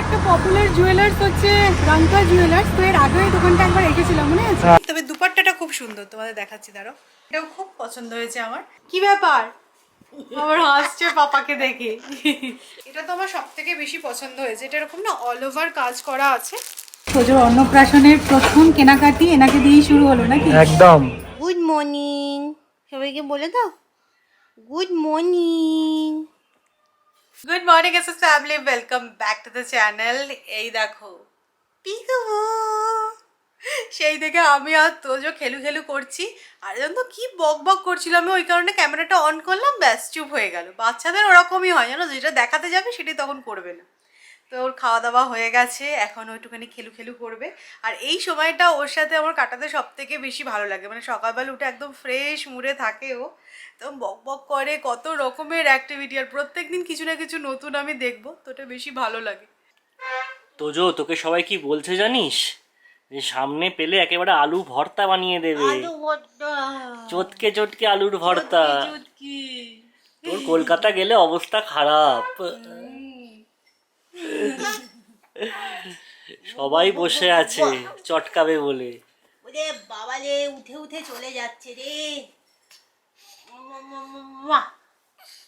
একটা popular jewellers হচ্ছে Ranka jewellers. তো এর আগে এই দোকানটা একবার এসেছিলাম, মনে আছে? তবে দুপাট্টাটা খুব সুন্দর, তোমাদের দেখাচ্ছি, দাঁড়াও। এটাও খুব পছন্দ হয়েছে আমার। কি ব্যাপার, আমার হাসছে পাপাকে দেখে। এটা তো আমার সব থেকে বেশি পছন্দ হয়েছে। এটা এরকম না অল ওভার কাজ করা আছে। তোজোর অন্নপ্রাশনের প্রথম কেনাকাটি এনাকে দিয়েই শুরু হলো নাকি? একদম। গুড মর্নিং সবাইকে বলে দাও, good morning. Good morning SS family, welcome back to the channel. এই দেখো পিকু, সেই থেকে আমি আর তোজো খেলু খেলু করছি। আর জানো তো কি বক বক করছিল, আমি ওই কারণে ক্যামেরাটা অন করলাম, ব্যাস চুপ হয়ে গেল। বাচ্চাদের ওরকমই হয় জানো, যেটা দেখাতে যাবে সেটাই তখন করবে না। তো ওর খাওয়া দাওয়া হয়ে গেছে, এখন ওইটুখানি খেলু খেলু করবে। আর এই সময়টা ওর সাথে আমার কাটাতে সব থেকে বেশি ভালো লাগে, মানে সকালবেলা উঠে একদম ফ্রেশ মুডে থাকে ও, তো বক বক করে কত রকমের অ্যাক্টিভিটি, আর প্রত্যেক দিন কিছু না কিছু নতুন আমি দেখবো, তো ওটা বেশি ভালো লাগে। তোজো, তোকে সবাই কি বলছে জানিস? যে সামনে পেলে একেবারে আলু ভর্তা বানিয়ে দেবে। চটকে চটকে আলুর ভর্তা। চুটকি তোর কলকাতা গেলে অবস্থা খারাপ। সবাই বসে আছে চটকাবে বলে। ওরে বাবা রে, উঠে উঠে চলে যাচ্ছে রে।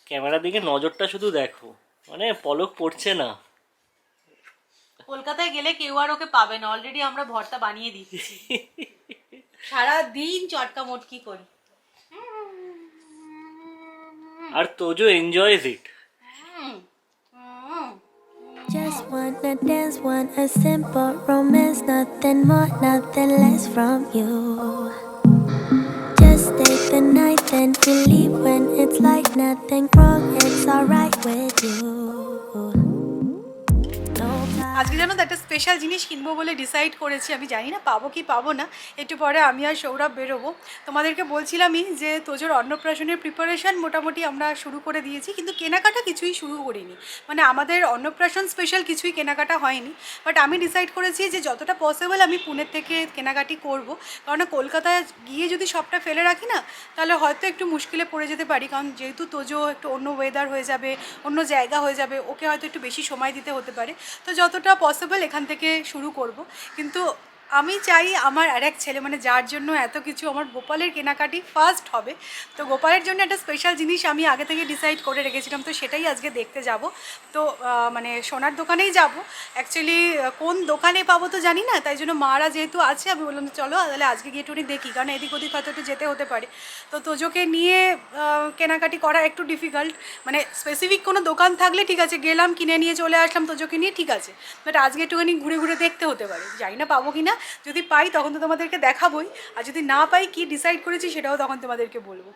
ক্যামেরার দিকে নজরটা শুধু দেখো, মানে পলক পড়ছে না। কলকাতায় গেলে কেউ আর ওকে পাবে না, অলরেডি আমরা ভর্তা বানিয়ে দিচ্ছি। সারা দিন চটকা মটকি করি। আর Tojo enjoys it. Just wanna dance, want a simple romance, nothing more, nothing less from you. Just stay the night, then we leave when it's like nothing wrong, it's alright with you. আজকে জানো তো একটা special জিনিস কিনবো বলে decide করেছি। আমি জানি না পাবো কি পাবো না, একটু পরে আমি আর সৌরভ বেরোবো। তোমাদেরকে বলছিলামই যে তোজোর অন্নপ্রাশনের প্রিপারেশন মোটামুটি আমরা শুরু করে দিয়েছি, কিন্তু কেনাকাটা কিছুই শুরু করিনি। মানে আমাদের অন্নপ্রাশন স্পেশাল কিছুই কেনাকাটা হয়নি, বাট আমি ডিসাইড করেছি যে যতটা পসিবল আমি পুনের থেকে কেনাকাটি করব। কারণ কলকাতায় গিয়ে যদি সবটা ফেলে রাখি না, তাহলে হয়তো একটু মুশকিলে পড়ে যেতে পারি। কারণ যেহেতু তোজো একটু অন্য ওয়েদার হয়ে যাবে, অন্য জায়গা হয়ে যাবে, ওকে হয়তো একটু বেশি সময় দিতে হতে পারে। তো যতটা পসিবল এখান থেকে শুরু করব। কিন্তু আমি চাই আমার আর এক ছেলে, মানে যার জন্য এত কিছু, আমার গোপালের কেনাকাটি ফার্স্ট হবে। তো গোপালের জন্য একটা স্পেশাল জিনিস আমি আগে থেকে ডিসাইড করে রেখেছিলাম, তো সেটাই আজকে দেখতে যাব। তো মানে সোনার দোকানেই যাব অ্যাকচুয়ালি। কোন দোকানে পাবো তো জানি না, তাই জন্য মারা যেহেতু আছে আমি বললাম চলো তাহলে আজকে গিয়ে একটু দেখি, কারণ এদিক ওদিক হয়তো একটু যেতে হতে পারে। তো তোজোকে নিয়ে কেনাকাটি করা একটু ডিফিকাল্ট। মানে স্পেসিফিক কোনো দোকান থাকলে ঠিক আছে, গেলাম কিনে নিয়ে চলে আসলাম তোজোকে নিয়ে, ঠিক আছে। বাট আজকে একটুখানি ঘুরে ঘুরে দেখতে হতে পারে, জানি না পাবো কি না। যদি পাই তখন তো তোমাদেরকে দেখাবোই, আর যদি না পাই কি ডিসাইড করেছি সেটাও তখন তোমাদেরকে বলবো।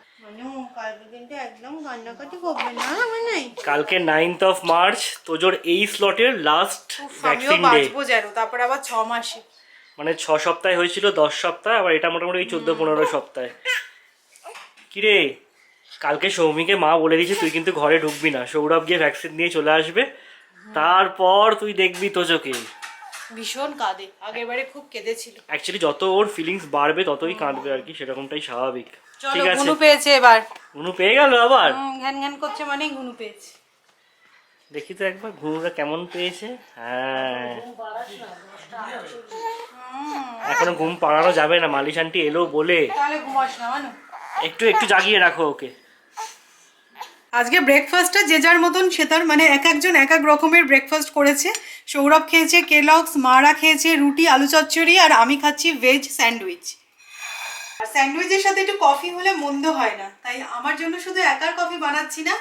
কালকে কিন্তু একদম কান্নাকাটি করবে না, আমার নাই। কালকে 9th of March তোজোর এই স্লটের লাস্ট আমিও ভ্যাকসিন ডে। বাঁচবো যেন, তারপর আবার 6 মাসে। মানে 6 সপ্তাহে হয়েছিল, 10 সপ্তাহ, আবার এটা মোটামুটি 14-15 সপ্তাহে। কিরে, কালকে সৌমিকে মা বলে দিয়েছে তুই কিন্তু ঘরে ঢুকবি না, সৌরভ গিয়ে ভ্যাকসিন নিয়ে চলে আসবে, তারপর তুই দেখবি তোজোকে। ভীষণ কাঁদে, আগের বারে খুব কেঁদেছিল। অ্যাকচুয়ালি যত ওর ফিলিংস বাড়বে ততই কাঁদবে আর কি, সেরকমটাই স্বাভাবিক। ঠিক চলো, আছে, গুনু পেয়েছে এবার। ঘুনু পেয়ে গেল আবার। ঘ্যান ঘ্যান করছে মানেই গুনু পেয়েছে। দেখি তো একবার ঘুনুটা কেমন পেয়েছে। হ্যাঁ, এখনো ঘুম পাড়ানো যাবে না, মালিশ আন্টি এলো বলে। তাহলে ঘুমাস না মানু, একটু একটু জাগিয়ে রাখো ওকে। আজকে ব্রেকফাস্টটা যে যার মতন সে তার, মানে এক একজন এক এক রকমের ব্রেকফাস্ট করেছে। সৌরভ খেয়েছে কেলগস, মারা খেয়েছে রুটি আলু চচ্চড়ি, আর আমি খাচ্ছি ভেজ স্যান্ডউইচ। আর স্যান্ডউইচের সাথে একটু কফি হলে মন্দ হয় না, তাই আমার জন্য শুধু একার কফি বানাচ্ছি না।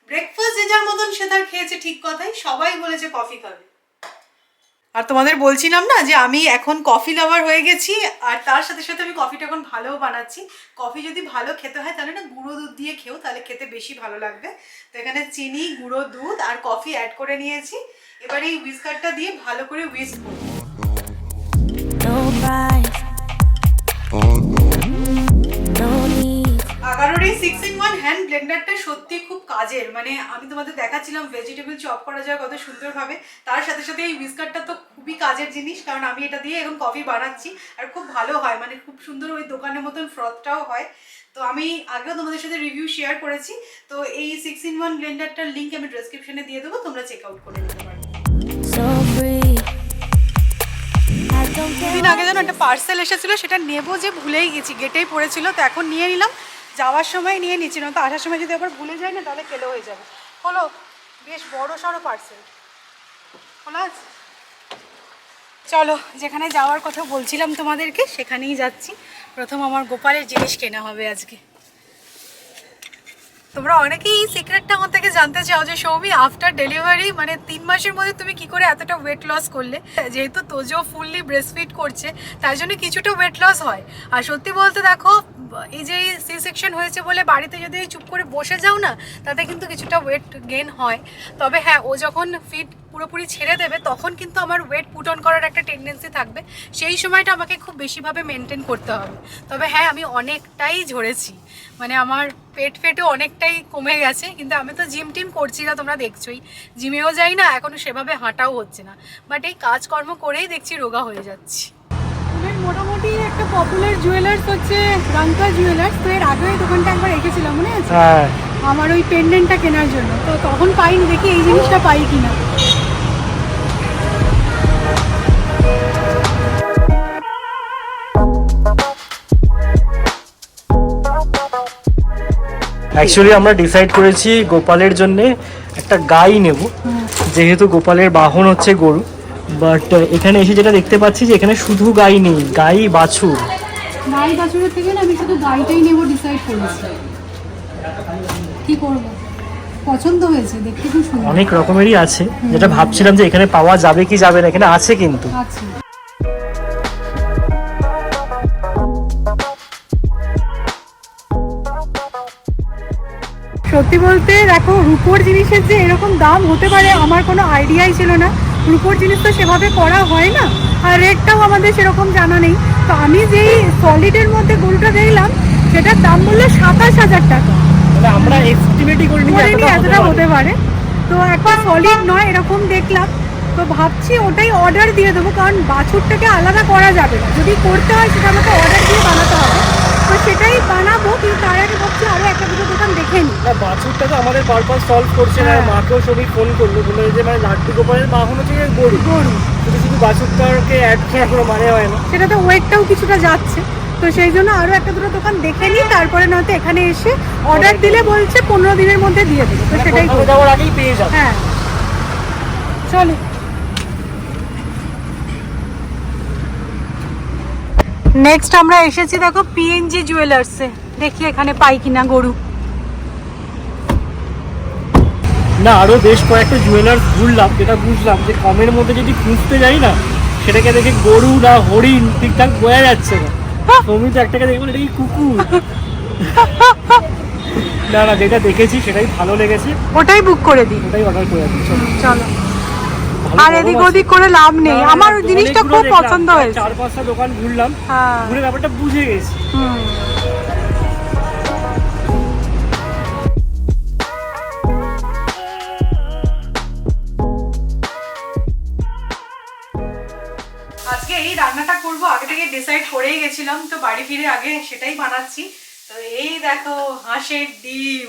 ব্রেকফাস্ট যে যার মতন সে তার খেয়েছে, ঠিক কথাই, সবাই বলেছে কফি খাবে। আর তোমাদের বলছিলাম না যে আমি এখন কফি লাভার হয়ে গেছি, আর তার সাথে সাথে আমি কফিটা এখন ভালোও বানাচ্ছি। কফি যদি ভালো খেতে হয় তাহলে না গুঁড়ো দুধ দিয়ে খেও, তাহলে খেতে বেশি ভালো লাগবে। তো এখানে চিনি, গুঁড়ো দুধ আর কফি অ্যাড করে নিয়েছি। এবার এই হুইস্কারটা দিয়ে ভালো করে হুইস্ক করবো। No price, no need. 11 এই 6-in-1 হ্যান্ড ব্লেন্ডারটা সত্যি খুব কাজের। মানে আমি তোমাদের দেখাচ্ছিলাম ভেজিটেবল চপ করা যায় কত সুন্দরভাবে, তার সাথে সাথে এই হুইস্কারটা তো খুবই কাজের জিনিস, কারণ আমি এটা দিয়ে এখন কফি বানাচ্ছি আর খুব ভালো হয়, মানে খুব সুন্দর ওই দোকানের মতন ফ্রথটাও হয়। তো আমি আগেও তোমাদের সাথে রিভিউ শেয়ার করেছি, তো এই 6-in-1 ব্লেন্ডারটার লিঙ্ক আমি ডেসক্রিপশনে দিয়ে দেবো, তোমরা চেক আউট করে নিতে পারো। So free. আগে যেন একটা পার্সেল এসেছিলো, সেটা নেবো যে ভুলেই গেছি, গেটেই পড়েছিল। তো এখন নিয়ে নিলাম, যাওয়ার সময় নিয়ে নিচ্ছি না তো আসার সময় যদি আবার ভুলে যায় না তাহলে কেলো হয়ে যাবে। হলো বেশ বড় সড়ো পার্সেল খোলা আছে। চলো যেখানে যাওয়ার কথা বলছিলাম তোমাদেরকে সেখানেই যাচ্ছি। প্রথম আমার গোপালের জিনিস কেনা হবে আজকে। তোমরা অনেকেই এই সিক্রেটটা আমার থেকে জানতে চাও যে সৌমি আফটার ডেলিভারি মানে 3 মাসের মধ্যে তুমি কি করে এতটা ওয়েট লস করলে। যেহেতু তোজো ফুললি ব্রেস্টফিড করছে তাই জন্য কিছুটা ওয়েট লস হয়। আর সত্যি বলতে দেখো এই যে সি সেকশন হয়েছে বলে বাড়িতে যদি চুপ করে বসে যাও না তাতে কিন্তু কিছুটা ওয়েট গেইন হয়। তবে হ্যাঁ ও যখন ফিট পুরোপুরি ছেড়ে দেবে তখন কিন্তু আমার ওয়েট পুট অন করার একটা টেন্ডেন্সি থাকবে, সেই সময়টা আমাকে খুব বেশিভাবে মেনটেন করতে হবে। তবে হ্যাঁ আমি অনেকটাই ঝরেছি, মানে আমার পেটও অনেকটাই কমে গেছে। কিন্তু আমি তো জিম টিম করছি না, তোমরা দেখছোই, জিমেও যাই না এখনও সেভাবে হাঁটাও হচ্ছে না, বাট এই কাজকর্ম করেই দেখছি রোগা হয়ে যাচ্ছি। মোটামুটি একটা পপুলার জুয়েলার্স হচ্ছে রাঙ্কা জুয়েলার্স, তো এর আগে ওই দোকানটা একবার রেখেছিলাম মনে আছে আমার ওই পেন্ডেন্টটা কেনার জন্য, তো তখন পাইনি, দেখি এই জিনিসটা পাই কিনা। অ্যাকচুয়ালি আমরা ডিসাইড করেছি গোপালের জন্য একটা গাই নেব, যেহেতু গোপালের বাহন হচ্ছে গরু। বাট এখানে এসে যেটা দেখতে পাচ্ছি যে এখানে শুধু গাই নেই, গাই বাছুর। গাই বাছুরের থেকে না আমি শুধু গাইটাই নেব ডিসাইড করেছি। কি করব, পছন্দ হয়েছে, দেখতে খুব সুন্দর, অনেক রকমেরই আছে, যেটা ভাবছিলাম যে এখানে পাওয়া যাবে কি যাবে না, এখানে আছে কিন্তু। আচ্ছা সত্যি বলতে দেখো রূপোর জিনিসের যে এরকম দাম হতে পারে আমার কোনো আইডিয়াই ছিল না। রূপোর জিনিস তো সেভাবে করা হয় না, আর রেটটাও আমাদের সেরকম জানা নেই। তো আমি যেই সলিডের মধ্যে গরুটা দেখলাম সেটার দাম বললো 27,000 টাকা। মানে আমরা এস্টিমেটই করিনি এতটা হতে পারে। তো একটা সলিড নয় এরকম দেখলাম, তো ভাবছি ওটাই অর্ডার দিয়ে দেবো, কারণ বাছুরটাকে আলাদা করা যাবে না, যদি করতে হয় সেটা আমাকে অর্ডার দিয়ে বানাতে হবে। তো সেটাই বানাবো, কিন্তু তার আগে ভাবছি আরও একটা দুটো দোকান দেখে নিই। না বাছুরটা তো আমাদের পারপাস সলভ করছে না। মাকেও সবই ফোন করলো, বললো যে মানে লাড্ডু গোপালের বাহন হচ্ছে গরু, শুধু শুধু বাছুরটাকে অ্যাড করা কোনো মানে হয় না, সেটা তো ওয়েটটাও কিছুটা যাচ্ছে। তো সেই জন্য আরও একটা দুটো দোকান দেখে নিই, তারপরে নয়তো এখানে এসে অর্ডার দিলে বলছে 15 দিনের মধ্যে দিয়ে দেবে, তো সেটাই যাওয়ার আগেই পেয়ে যাবে। হ্যাঁ চলো নেক্সট আমরা এসেছি দেখো পিএনজি জুয়েলার্সে, দেখি এখানে পাই কিনা গরু। না আরো বেশ কয়েকটা জুয়েলার্স ঘুরলাম, যেটা বুঝলাম যে কমের মধ্যে যদি খুঁজতে যাই না সেটাকে দেখে গরু না হরিণ ঠিকঠাক বোঝা যাচ্ছে না। তুমি তো একটাকে দেখবো এটা কি কুকুর। না না যেটা দেখেছি সেটাই ভালো লেগেছে, ওটাই বুক করে দিই, ওটাই অর্ডার করে দিই। চলো আর এদিক ওদিক করে লাভ নেই, আমার জিনিসটা খুব পছন্দ হয়েছে। 4-5টা দোকান ঘুরলাম, ঘুরে ব্যাপারটা বুঝে গেছি। আজকে এই রান্নাটা করব আগে থেকে ডিসাইড করেই গেছিলাম, তো বাড়ি ফিরে আগে সেটাই বানাচ্ছি। তো এই দেখো হাঁসের ডিম,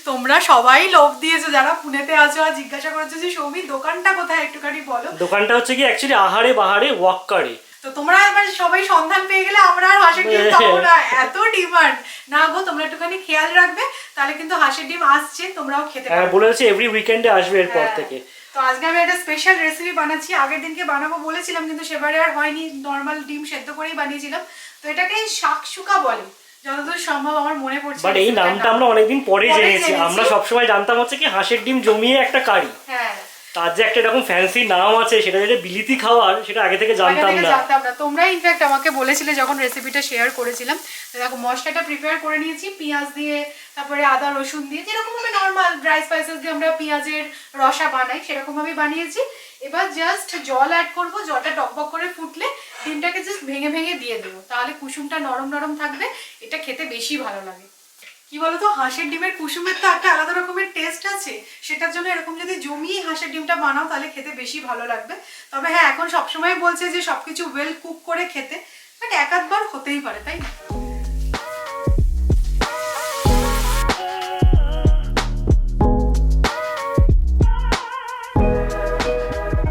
তোমরা সবাই লোভ দিয়েছো যারা পুনেতে আছো আর জিজ্ঞাসা করেছো যে সৌমি দোকানটা কোথায় একটুখানি বলো। দোকানটা হচ্ছে কি অ্যাকচুয়ালি আহারে বাহারে ওয়াক্কারে। তো তোমরা এবার সবাই সন্ধান পেয়ে গেলে, আমরা আর হাঁসের ডিম পাবো না, এত ডিমান্ড। না গো তোমরা একটুখানি খেয়াল রাখবে, তাহলে কিন্তু হাঁসের ডিম আসছে, তোমরাও খেতে পারবে। হ্যাঁ বলেছে এভরি উইকেন্ডে আসবে এরপর থেকে। তো আজকে আমি একটা স্পেশাল রেসিপি বানাচ্ছি, আগের দিনকে বানাবো বলেছিলাম কিন্তু সেবারে আর হয়নি, নর্মাল ডিম সেদ্ধ করেই বানিয়েছিলাম। তো এটাকে শাকসুকা বলে যতদূর সম্ভব আমার মনে পড়ছে। বাট এই নামটা আমরা অনেকদিন পরে জেনেছি, আমরা সবসময় জানতাম হচ্ছে কি হাঁসের ডিম জমিয়ে একটা কারি। হ্যাঁ তার যে একটা এরকম ফ্যান্সি নাম আছে সেটা যেটা বিলিতি খাওয়ার, সেটা আগে থেকে জানতাম না। তোমরা ইনফ্যাক্ট আমাকে বলেছিলে যখন রেসিপিটা শেয়ার করেছিলাম। দেখো মশলাটা প্রিপেয়ার করে নিয়েছি, পেঁয়াজ দিয়ে তারপরে আদা রসুন দিয়ে, যেরকম ভাবে নর্মাল ড্রাই স্পাইসেস দিয়ে আমরা পেঁয়াজের রসা বানাই সেরকম ভাবে বানিয়েছি। এবার জাস্ট জল অ্যাড করব, জলটা টকবক করে ফুটলে ডিমটাকে জাস্ট ভেঙে ভেঙে দিয়ে দেবো, তাহলে কুসুমটা নরম নরম থাকবে, এটা খেতে বেশি ভালো লাগে। কি বলতো হাঁসের ডিমের কুসুমের তো একটা আলাদা রকমের টেস্ট আছে, সেটার জন্য এরকম যদি জমিয়ে হাঁসের ডিমটা বানাও তাহলে খেতে বেশি ভালো লাগবে। তবে হ্যাঁ এখন সবসময় বলছে যে সবকিছু ওয়েল কুক করে খেতে, বাট এক আধবার হতেই পারে, তাই না?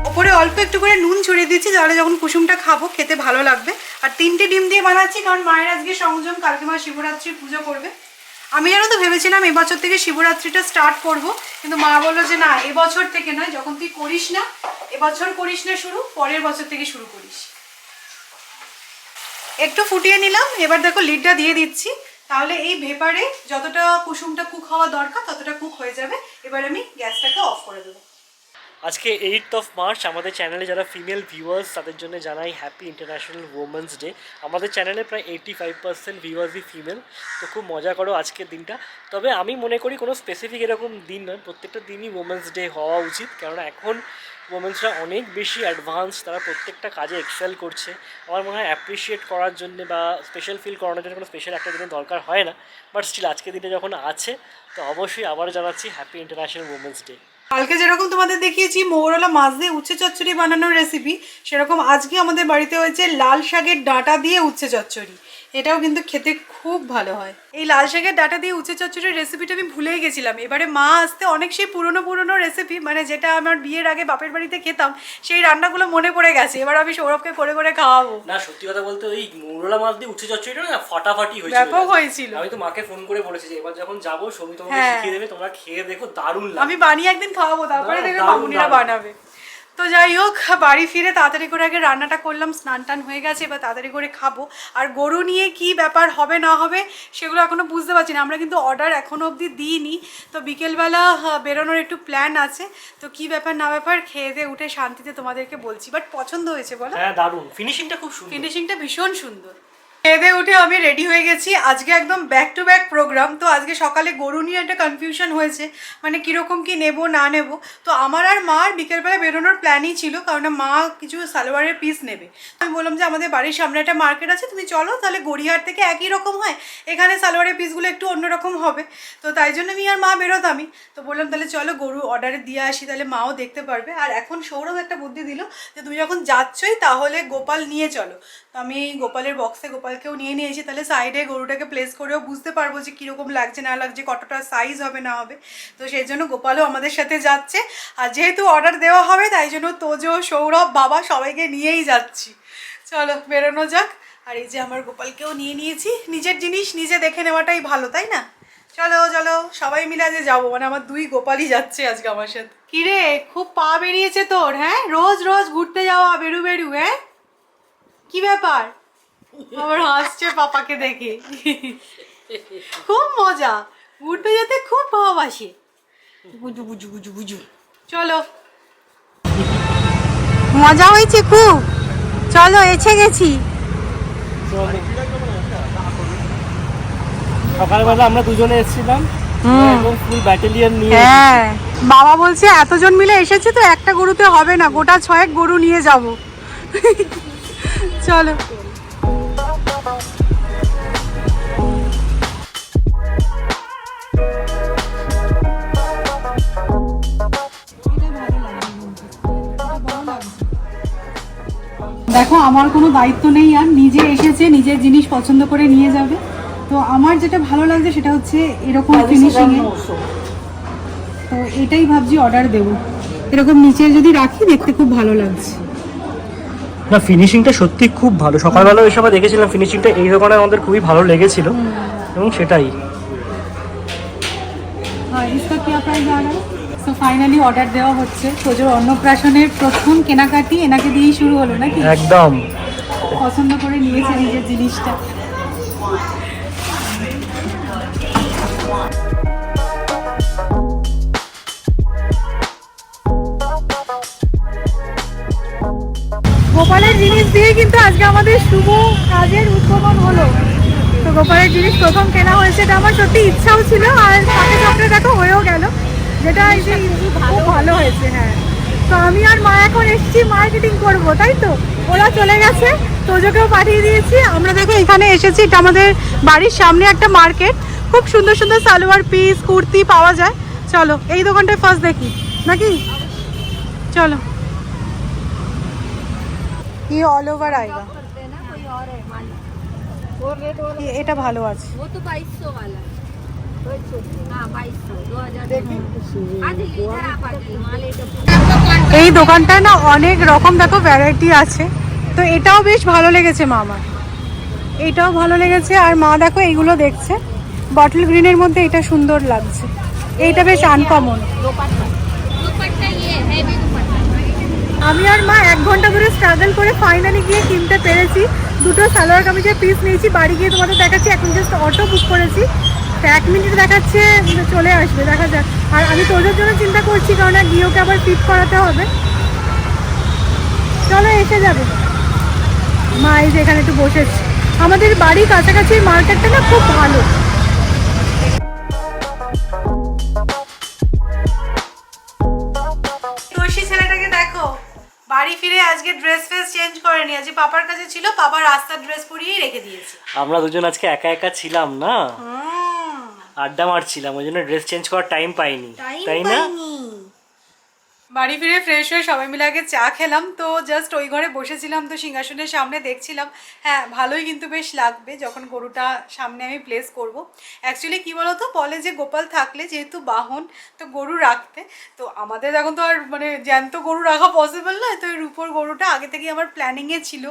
ওপরে অল্প একটু করে নুন ছড়িয়ে দিচ্ছি, তাহলে যখন কুসুমটা খাবো খেতে ভালো লাগবে। আর 3টে ডিম দিয়ে বানাচ্ছি, কারণ মায়ের আজকে সংযম, কালকে মা শিবরাত্রি পুজো করবে। আমি জানো তো ভেবেছিলাম এবছর থেকে শিবরাত্রিটা স্টার্ট করব, কিন্তু মা বললো যে না, এবছর থেকে নয়, যখন তুই করিস না এবছর করিস না শুরু, পরের বছর থেকে শুরু করিস। একটু ফুটিয়ে নিলাম, এবার দেখো লিডটা দিয়ে দিচ্ছি, তাহলে এই ভেপারে যতটা কুসুমটা কুক হওয়া দরকার ততটা কুক হয়ে যাবে। এবার আমি গ্যাসটাকে অফ করে দেবো। আজকে 8th মার্চ, আমাদের চ্যানেলে যারা ফিমেল ভিউয়ার্স তাদের জন্য জানাই হ্যাপি ইন্টারন্যাশনাল উমেন্স ডে। আমাদের চ্যানেলে প্রায় 85% ভিউয়ার্সই ফিমেল, তো খুব মজা করো আজকের দিনটা। তবে আমি মনে করি কোনো স্পেসিফিক এরকম দিন নয়, প্রত্যেকটা দিনই উমেন্স ডে হওয়া উচিত, কেননা এখন উমেন্সরা অনেক বেশি অ্যাডভান্স, তারা প্রত্যেকটা কাজে এক্সেল করছে। আমার মনে হয় অ্যাপ্রিসিয়েট করার জন্য বা স্পেশাল ফিল করানোর জন্য কোনো স্পেশাল একটা দিনের দরকার হয় না, বাট স্টিল আজকের দিনটা যখন আছে, তো অবশ্যই আবার জানাচ্ছি হ্যাপি ইন্টারন্যাশনাল উমেন্স ডে। কালকে যেরকম তোমাদের দেখিয়েছি মৌরলা মাছ দিয়ে উচ্ছে চচ্চড়ি বানানোর রেসিপি, সেরকম আজকে আমাদের বাড়িতে হয়েছে লাল শাকের ডাঁটা দিয়ে উচ্ছে চচ্চড়ি। এটাও কিন্তু খেতে খুব ভালো হয়। এই লাল শাকের ডাঁটা দিয়ে উচ্ছে চচ্চড়ির রেসিপিটা আমি ভুলেই গেছিলাম। এবারে মা আসতে অনেক সেই পুরনো রেসিপি, মানে যেটা আমার বিয়ের আগে বাপের বাড়িতে খেতাম, সেই রান্নাগুলো মনে পড়ে গেছে। এবার আমি সৌরভকে করে করে খাওয়াবো। না, সত্যি কথা বলতে ওই মৌরলা মাছ দিয়ে উচ্ছে চচ্চড়িটা না ফাটাফাটি হয়েছিল, ব্যাপক হয়েছিল। আমি তো মাকে ফোন করে বলেছি যে এবার যখন যাবো সৌমি তোমাকে শিখিয়ে দেবে, তোমরা খেয়ে দেখো, দারুণ লাগবে। আমি বানিয়ে একদিন খাওয়াবো, তারপরে দেখবে মামুনিরা বানাবে। তো যাই হোক, বাড়ি ফিরে তাড়াতাড়ি করে আগে রান্নাটা করলাম, স্নান টান হয়ে গেছে, এবার তাড়াতাড়ি করে খাবো। আর গরু নিয়ে কি ব্যাপার হবে না হবে সেগুলো এখনও বুঝতে পারছি না। আমরা কিন্তু অর্ডার এখনও অবধি দিইনি, তো বিকেলবেলা বেরোনোর একটু প্ল্যান আছে। তো কি ব্যাপার না ব্যাপার খেয়ে দিয়ে উঠে শান্তিতে তোমাদেরকে বলছি। বাট পছন্দ হয়েছে বলো? হ্যাঁ, দারুণ, ফিনিশিংটা খুব সুন্দর, ফিনিশিংটা ভীষণ সুন্দর। খেয়ে দিয়ে উঠে আমি রেডি হয়ে গেছি, আজকে একদম ব্যাক টু ব্যাক প্রোগ্রাম। তো আজকে সকালে গরু নিয়ে একটা কনফিউশন হয়েছে, মানে কীরকম কি নেব না নেব। তো আমার আর মার বিকেলবেলা বেরোনোর প্ল্যানই ছিল, কারণ মা কিছু সালোয়ারের পিস নেবে। আমি বললাম যে আমাদের বাড়ির সামনে একটা মার্কেট আছে, তুমি চলো, তাহলে গড়িয়াহাট থেকে একই রকম হয়, এখানে সালোয়ারের পিসগুলো একটু অন্যরকম হবে। তো তাই জন্য আমি আর মা বেরোতামই। তো বললাম তাহলে চলো গরু অর্ডারে দিয়ে আসি, তাহলে মাও দেখতে পারবে। আর এখন সৌরভ একটা বুদ্ধি দিল যে তুমি যখন যাচ্ছই তাহলে গোপাল নিয়ে চলো। তো আমি গোপালের বক্সে গোপালকেও নিয়ে নিয়েছি, তাহলে সাইডে গরুটাকে প্লেস করেও বুঝতে পারবো যে কীরকম লাগছে না লাগছে, কতটা সাইজ হবে না হবে। তো সেই জন্য গোপালও আমাদের সাথে যাচ্ছে। আর যেহেতু অর্ডার দেওয়া হবে তাই জন্য তোজো, সৌরভ, বাবা সবাইকে নিয়েই যাচ্ছি। চলো বেরোনো যাক। আর এই যে আমার গোপালকেও নিয়ে নিয়েছি, নিজের জিনিস নিজে দেখে নেওয়াটাই ভালো, তাই না? চলো চলো সবাই মিলে আজকে যাবো, মানে আমার 2 গোপালই যাচ্ছে আজকে আমার সাথে। কিরে, খুব পা বেরিয়েছে তোর? হ্যাঁ, রোজ রোজ ঘুরতে যাওয়া বেরু বেরু, হ্যাঁ কি ব্যাপার? আমার হাসছে পাপাকে দেখে, খুব মজা, ঘুরতে যেতে খুব ভালোবাসে। বুঝু বুঝু বুঝু বুঝু। চলো, মজা হয়েছে খুব, চলো এসে গেছি। সকালবেলা আমরা দুজনে এসেছিলাম, একদম ফুল ব্যাটালিয়ন নিয়ে। হ্যাঁ, বাবা বলছে এতজন মিলে এসেছে তো একটা গরুতে হবে না, গোটা 6 গরু নিয়ে যাব। চলো। দেখো আমার কোনো দায়িত্ব নেই, আর নিজে এসেছে, নিজের জিনিস পছন্দ করে নিয়ে যাবে। তো আমার যেটা ভালো লাগছে সেটা হচ্ছে এরকম ফিনিশিংয়ে, তো এটাই ভাবছি অর্ডার দেবো। এরকম নিচে যদি রাখি দেখতে খুব ভালো লাগছে। না, ফিনিশিংটা সত্যি খুব ভালো। সকালবেলা ওই সময় দেখেছিলাম ফিনিশিংটা এই দোকানে আমাদের খুবই ভালো লেগেছিল, এবং সেটাই। হ্যাঁ, इसका क्या प्राइस आ रहा है? সো ফাইনালি অর্ডার দেওয়া হচ্ছে। তোজোর অন্নপ্রাশনের প্রথম কেনাকাটি এনাকে দিয়েই শুরু হলো নাকি? একদম পছন্দ করে নিয়েছে নিজের জিনিসটা। গোপালের জিনিস দিয়ে কিন্তু আজকে আমাদের শুভ কাজের উদ্বোধন হলো। তো গোপালের জিনিস প্রথম কেনা হয়েছে, এটা আমার সত্যি ইচ্ছাও ছিল, আর সাথে সাথে দেখো হয়েও গেল, যেটা খুব ভালো হয়েছে। হ্যাঁ, তো আমি আর মা এখন এসেছি মার্কেটিং করব, তাই তো ওরা চলে গেছে, তোজোকেও পাঠিয়ে দিয়েছি। আমরা দেখো এখানে এসেছি, এটা আমাদের বাড়ির সামনে একটা মার্কেট, খুব সুন্দর সুন্দর সালোয়ার পিস কুর্তি পাওয়া যায়। চলো এই দোকানটায় ফার্স্ট দেখি নাকি, চলো। ये ऑल ओवर आएगा, এটা ভালো আছে। वो तो 2200 वाला है। এই দোকানটায় না অনেক রকম দেখো ভ্যারাইটি আছে, তো এটাও বেশ ভালো লেগেছে মা আমার, এটাও ভালো লেগেছে। আর মা দেখো এইগুলো দেখছে, বটল গ্রিনের মধ্যে এটা সুন্দর লাগছে, এইটা বেশ আনকমন। আমি আর মা 1 ঘন্টা ধরে স্ট্রাগল করে ফাইনালি গিয়ে কিনতে পেরেছি। দুটো সালোয়ার কামিজের পিস নিয়েছি, বাড়ি গিয়ে তোমাদের দেখাচ্ছি। এখন জাস্ট অটো বুক করেছি, 1 মিনিট দেখাচ্ছে চলে আসবে, দেখা যাক। আর আমি তোদের জন্য চিন্তা করছি, কারণ গিয়েওকে আবার ফিট করাতে হবে। চলো এসে যাবে মা, এই যে এখানে একটু বসেছি। আমাদের বাড়ি কাছাকাছি মার্কেটটা না খুব ভালো। তোষি ছেলেটাকে দেখো, বাড়ি ফিরে আজকে ড্রেস ফ্রেস চেঞ্জ করেনি, আজকে পাপার কাছে ছিল, পাপা রাস্তার ড্রেস পরিয়েই রেখে দিয়েছে। আমরা দুজন আজকে একা একা ছিলাম না, আড্ডা মারছিলাম, ওই জন্য ড্রেস চেঞ্জ করার টাইম পাইনি, তাই না? বাড়ি ফিরে ফ্রেশ হয়ে সবাই মিলে আগে চা খেলাম, তো জাস্ট ওই ঘরে বসেছিলাম, তো সিংহাসনের সামনে দেখছিলাম। হ্যাঁ ভালোই কিন্তু বেশ লাগবে যখন গরুটা সামনে আমি প্লেস করব। অ্যাকচুয়ালি কী বলো তো, বলে যে গোপাল থাকলে যেহেতু বাহন, তো গরু রাখতে, তো আমাদের এখন তো আর মানে জ্যান্ত গরু রাখা পসিবল নয়, তো এই রূপোর গরুটা আগে থেকেই আমার প্ল্যানিংয়ে ছিল,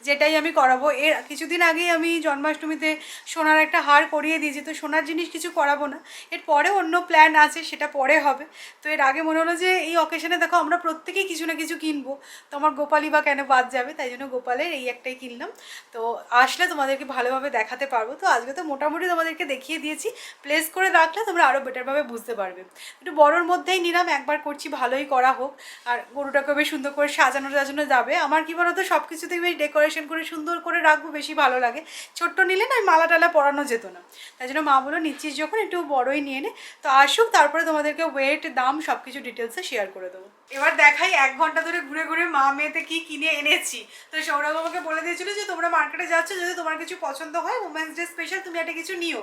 যেটাই আমি করাবো। এর কিছুদিন আগেই আমি জন্মাষ্টমীতে সোনার একটা হার করিয়ে দিয়েছি, তো সোনার জিনিস কিছু করাবো না, এর পরে অন্য প্ল্যান আছে, সেটা পরে হবে। তো এর আগে মনে হলো যে এই অকেশনে দেখো আমরা প্রত্যেকেই কিছু না কিছু কিনবো, তো আমার গোপালই বা কেন বাদ যাবে, তাই জন্য গোপালের এই একটাই কিনলাম। তো আসলে তোমাদেরকে ভালোভাবে দেখাতে পারবো। তো আজকে তো মোটামুটি তোমাদেরকে দেখিয়ে দিয়েছি, প্লেস করে রাখলে তোমরা আরও বেটারভাবে বুঝতে পারবে। একটু বড়োর মধ্যেই নিলাম, একবার করছি, ভালোই করা হোক। আর গরুটাকে বেশ সুন্দর করে সাজানো যাবে। আমার কি বলো তো, সব কিছুতেই বেশ ডেকোরেশন করে সুন্দর করে রাখবো, বেশি ভালো লাগে। ছোট্ট নিলে না মালা টালা পরানো যেত না, তাই জন্য মা বলো নিচ্ছিস যখন একটু বড়োই নিয়ে নে। তো আসুক, তারপরে তোমাদেরকে ওয়েট, দাম সব কিছু ডিটেলসে শেয়ার করে দেবো। এবার দেখাই 1 ঘন্টা ধরে ঘুরে ঘুরে মা মেয়েতে কি কিনে এনেছি। তো সৌরভ আমাকে বলে দিয়েছিল যে তোমরা মার্কেটে যাচ্ছ, যদি তোমার কিছু পছন্দ হয় উমেন্স ডে স্পেশাল তুমি একটা কিছু নিও,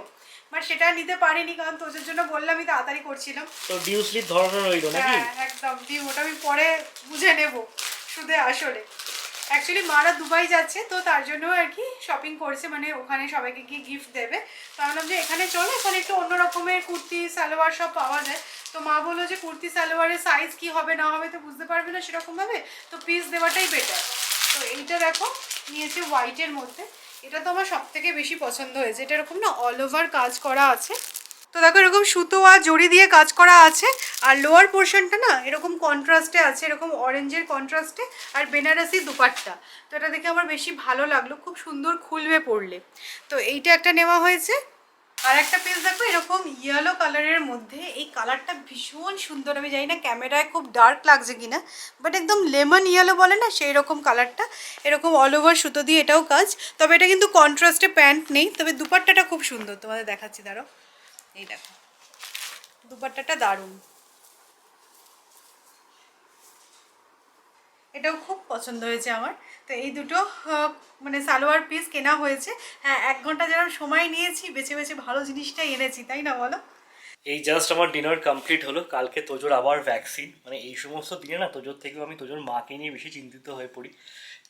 বাট সেটা নিতে পারিনি, কারণ তোদের জন্য বললাম, আমি তাড়াতাড়ি করছিলাম। তো ডিউ স্লিপ ধরানো রইল নাকি? হ্যাঁ একদম ডিউ, ওটা আমি পরে বুঝে নেব সুদে আসলে। অ্যাকচুয়ালি মারা দুবাই যাচ্ছে, তো তার জন্য আর কি শপিং করছে, মানে ওখানে সবাইকে গিয়ে গিফট দেবে। তো ভাবলাম যে এখানে চলো, এখানে একটু অন্য রকমের কুর্তি সালোয়ার সব পাওয়া যায়। তো মা বললো যে কুর্তি সালোয়ারের সাইজ কি হবে না হবে তো বুঝতে পারবে না সেরকমভাবে, তো পিস দেওয়াটাই বেটার। তো এইটা দেখো নিয়েছে হোয়াইটের মধ্যে, এটা তো আমার সবথেকে বেশি পছন্দ হয়েছে। এটা এরকম না অল ওভার কাজ করা আছে, তো দেখো এরকম সুতো আর জড়ি দিয়ে কাজ করা আছে। আর লোয়ার পোর্শনটা না এরকম কন্ট্রাস্টে আছে, এরকম অরেঞ্জের কন্ট্রাস্টে, আর বেনারসি দুপাট্টা। তো এটা দেখে আমার বেশি ভালো লাগলো, খুব সুন্দর খুলবে পরলে। তো এইটা একটা নেওয়া হয়েছে। আর একটা পিস দেখো এরকম ইয়েলো কালারের মধ্যে, এই কালারটা ভীষণ সুন্দর। আমি জানি না ক্যামেরায় খুব ডার্ক লাগছে কিনা, বাট একদম লেমন ইয়েলো বলে না, সেই রকম কালারটা। এরকম অল ওভার সুতো দিয়ে এটাও কাজ, তবে এটা কিন্তু কন্ট্রাস্টে প্যান্ট নেই, তবে দুপাট্টাটা খুব সুন্দর, তোমাদের দেখাচ্ছি দাঁড়াও। এই দেখো দুপাট্টাটা দারুণ, এটাও খুব পছন্দ হয়েছে আমার। তো এই দুটো মানে সালোয়ার পিস কেনা হয়েছে। হ্যাঁ 1 ঘন্টা যেরকম সময় নিয়েছি, বেছে বেছে ভালো জিনিসটাই এনেছি, তাই না বলো? এই জাস্ট আমার ডিনার কমপ্লিট হলো। কালকে তোজোর আবার ভ্যাকসিন, মানে এই সমস্ত দিনে না তোজোর থেকেও আমি তোজোর মাকে নিয়ে বেশি চিন্তিত হয়ে পড়ি,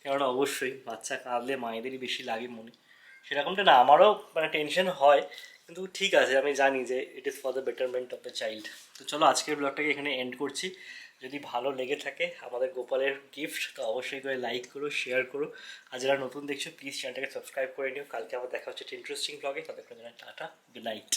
কেননা অবশ্যই বাচ্চা কাঁদলে মায়েদেরই বেশি লাগে মনে। সেরকমটা না আমারও মানে টেনশন হয়, কিন্তু ঠিক আছে, আমি জানি যে it is for the betterment of the child. তো চলো আজকের ব্লগটাকে এখানে এন্ড করছি। যদি ভালো লেগে থাকে আমাদের গোপালের গিফট, তো অবশ্যই করে লাইক করো, শেয়ার করো। আর যারা নতুন দেখছো প্লিজ চ্যানেলটাকে সাবস্ক্রাইব করে নিও। কালকে আবার দেখা হচ্ছে একটা ইন্টারেস্টিং ব্লগে, ততক্ষণ টাটা, গুড নাইট।